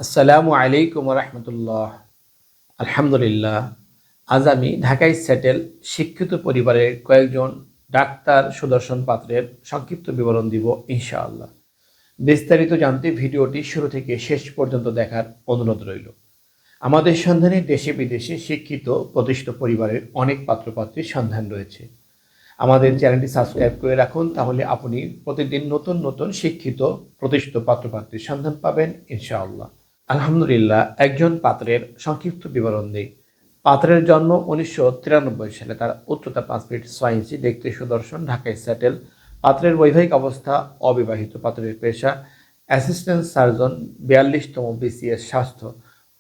আসসালামু আলাইকুম রহমতুল্লাহ। আলহামদুলিল্লাহ। আজ আমি ঢাকায় সেটেল শিক্ষিত পরিবারের কয়েকজন ডাক্তার সুদর্শন পাত্রের সংক্ষিপ্ত বিবরণ দিব ইনশাআল্লাহ। বিস্তারিত জানতে ভিডিওটি শুরু থেকে শেষ পর্যন্ত দেখার অনুরোধ রইল। আমাদের সন্ধানে দেশে বিদেশে শিক্ষিত প্রতিষ্ঠিত পরিবারের অনেক পাত্রপাত্রীর সন্ধান রয়েছে। আমাদের চ্যানেলটি সাবস্ক্রাইব করে রাখুন, তাহলে আপনি প্রতিদিন নতুন নতুন শিক্ষিত প্রতিষ্ঠিত পাত্রপাত্রীর সন্ধান পাবেন ইনশাআল্লাহ। আলহামদুলিল্লাহ। একজন পাত্রের সংক্ষিপ্ত বিবরণ দিই। পাত্রের জন্ম 1993 সালে। তার উচ্চতা 5 ফিট 6 ইঞ্চি, দেখতে সুদর্শন, ঢাকায় সেটেল। পাত্রের বৈবাহিক অবস্থা অবিবাহিত। পাত্রের পেশা অ্যাসিস্ট্যান্ট সার্জন, 42তম বিসিএস স্বাস্থ্য।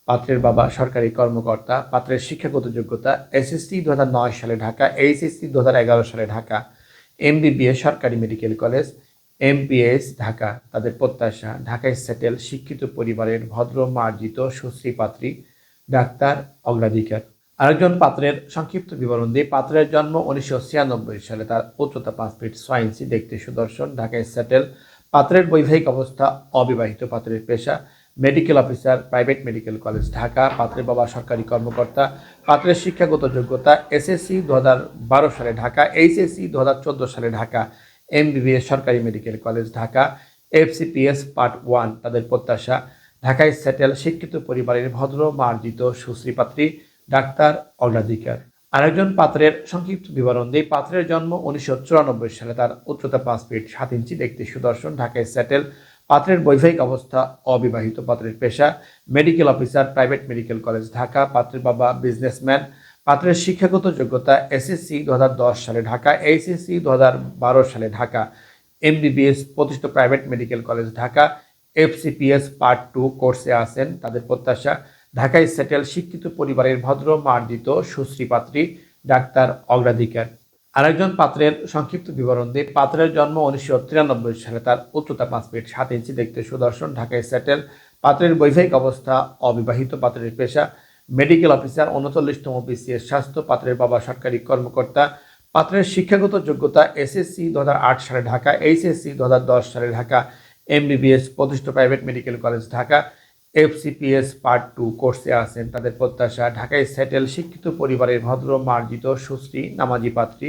পাত্রের বাবা সরকারি কর্মকর্তা। পাত্রের শিক্ষাগত যোগ্যতা এসএসসি 2009 সালে ঢাকা, এইচএসসি 2011 সালে ঢাকা, এমবিবিএস সরকারি মেডিকেল কলেজ, এমপিএস ঢাকা। তাদের প্রত্যাশা ঢাকায় সেটেল শিক্ষিত পরিবারের ভদ্র মার্জিত সুশ্রী পাত্রী, ডাক্তার অগ্রাধিকার। আরেকজন পাত্রের সংক্ষিপ্ত বিবরণ দিয়ে। পাত্রের জন্ম 1996 সালে। তার উচ্চতা 5 ফিট 6 ইঞ্চি, দেখতে সুদর্শন, ঢাকায় সেটেল। পাত্রের বৈবাহিক অবস্থা অবিবাহিত। পাত্রের পেশা medical officer, private medical college Dhaka. পাত্রের বাবা সরকারি কর্মকর্তা। পাত্রের শিক্ষাগত যোগ্যতা এসএসসি 2012 সালে ঢাকা, এইচএসসি 2014 সালে ঢাকা, এমবিবিএস সরকারি medical college Dhaka, FCPS part 1। তাদের প্রত্যাশা ঢাকায় সেটেল শিক্ষিত পরিবারের ভদ্র মার্জিত সুশ্রী পাত্রী, ডাক্তার অগ্রাধিকার। আরেকজন পাত্রের সংক্ষিপ্ত বিবরণ দিই। পাত্রের জন্ম 1994 সালে। তার উচ্চতা 5 ফিট 7 ইঞ্চি, দেখতে সুদর্শন, ঢাকায় সেটেল। পাত্রের বৈবাহিক অবস্থা অবিবাহিত। পাত্রের পেশা medical officer, private medical college Dhaka. পাত্রের বাবা বিজনেসম্যান। পাত্রের শিক্ষাগত যোগ্যতা এসএসসি 2010 সালে ঢাকা, এইচএসসি 2012 সালে ঢাকা, এমবিবিএস প্রতিষ্ঠিত private medical college Dhaka, FCPS part 2 কোর্সে আছেন। তাদের প্রত্যাশা ঢাকায় সেটেল শিক্ষিত পরিবারের ভদ্র মার্জিত সুশ্রী পাত্রী, ডাক্তার অগ্রাধিকার। আরেকজন পাত্রের সংক্ষিপ্ত বিবরণ দিয়ে। পাত্রের জন্ম 1993 সালে। তার উচ্চতা 5 ফিট 7 ইঞ্চি, দেখতে সুদর্শন, ঢাকায় সেটেল। পাত্রের বৈবাহিক অবস্থা অবিবাহিত। পাত্রের পেশা মেডিকেল অফিসার, 39তম বিসিএস স্বাস্থ্য। পাত্রের বাবা সরকারি কর্মকর্তা। পাত্রের শিক্ষাগত যোগ্যতা এসএসসি 2008 সালে ঢাকা, এইচএসসি 2010 সালে ঢাকা, এমবিবিএস প্রতিষ্ঠিত private medical college Dhaka, FCPS part 2 কোর্সে আছেন। তাদের প্রত্যাশা ঢাকায় সেটেল শিক্ষিত পরিবারের ভদ্র মার্জিত সুশ্রী নামাজি পাত্রী,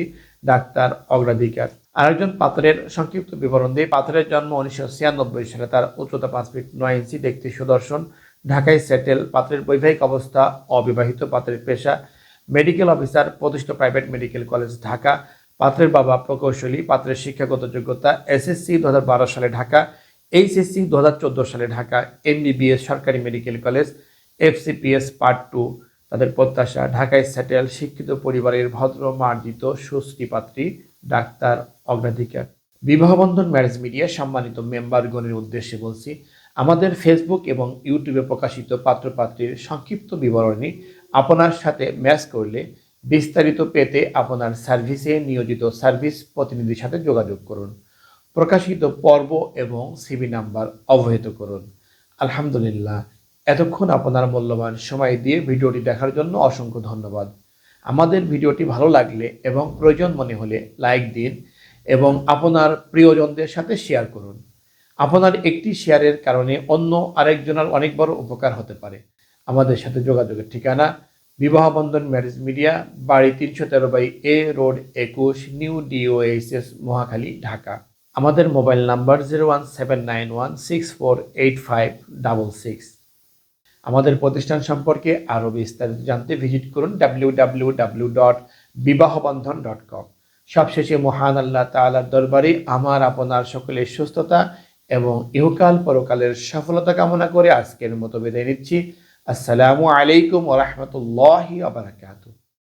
ডাক্তার অগ্রাধিকার। আরেকজন পাত্রের সংক্ষিপ্ত বিবরণ দিয়ে। পাত্রের জন্ম 1996 সালে। তার উচ্চতা 5 ফিট 9 ইঞ্চি, দেখতে সুদর্শন, ঢাকায় সেটেল। পাত্রের বৈবাহিক অবস্থা অবিবাহিত। পাত্রের পেশা মেডিকেল অফিসার, প্রতিষ্ঠিত প্রাইভেট মেডিকেল কলেজ ঢাকা। পাত্রের বাবা প্রকৌশলী। পাত্রের শিক্ষাগত যোগ্যতা এসএসসি 2012 সালে ঢাকা, এইচএসসি 2014 সালে ঢাকা, এমবিবিএস সরকারি মেডিকেল কলেজ, এফসিপিএস পার্ট 2। তাদের প্রত্যাশা ঢাকায় সেটেল শিক্ষিত পরিবারের ভদ্র মার্জিত সুশ্রী পাত্রী, ডাক্তার অগ্রাধিকার। বিবাহবন্ধন ম্যারেজ মিডিয়া সম্মানিত মেম্বারগণের উদ্দেশ্যে বলছি, আমাদের ফেসবুক এবং ইউটিউবে প্রকাশিত পাত্রপাত্রীর সংক্ষিপ্ত বিবরণী আপনার সাথে ম্যাচ করলে বিস্তারিত পেতে আপনার সার্ভিসে নিয়োজিত সার্ভিস প্রতিনিধির সাথে যোগাযোগ করুন। প্রকাশিত পর্ব এবং সিভি নাম্বার অবহিত করুন। আলহামদুলিল্লাহ। এতক্ষণ আপনার মূল্যবান সময় দিয়ে ভিডিওটি দেখার জন্য অসংখ্য ধন্যবাদ। আমাদের ভিডিওটি ভালো লাগলে এবং প্রয়োজন মনে হলে লাইক দিন এবং আপনার প্রিয়জনদের সাথে শেয়ার করুন। আপনার একটি শেয়ারের কারণে অন্য আরেকজনের অনেক বড় উপকার হতে পারে। আমাদের সাথে যোগাযোগের ঠিকানা বিবাহবন্ধন ম্যারেজ মিডিয়া, বাড়ি 313/A road 21, new DOHS, Mohakhali, Dhaka. আমাদের মোবাইল নাম্বার 01791648566। আমাদের প্রতিষ্ঠান সম্পর্কে আরও বিস্তারিত জানতে ভিজিট করুন www.bibahobandhan.com। সবশেষে মহান আল্লাহ তাআলার দরবারে আমার আপনার সকলের সুস্থতা এবং ইহকাল পরকালের সফলতা কামনা করে আজকের মতো বিদায় নিচ্ছি। আসসালামু আলাইকুম ওয়া রাহমাতুল্লাহি ওয়া বারাকাতুহু।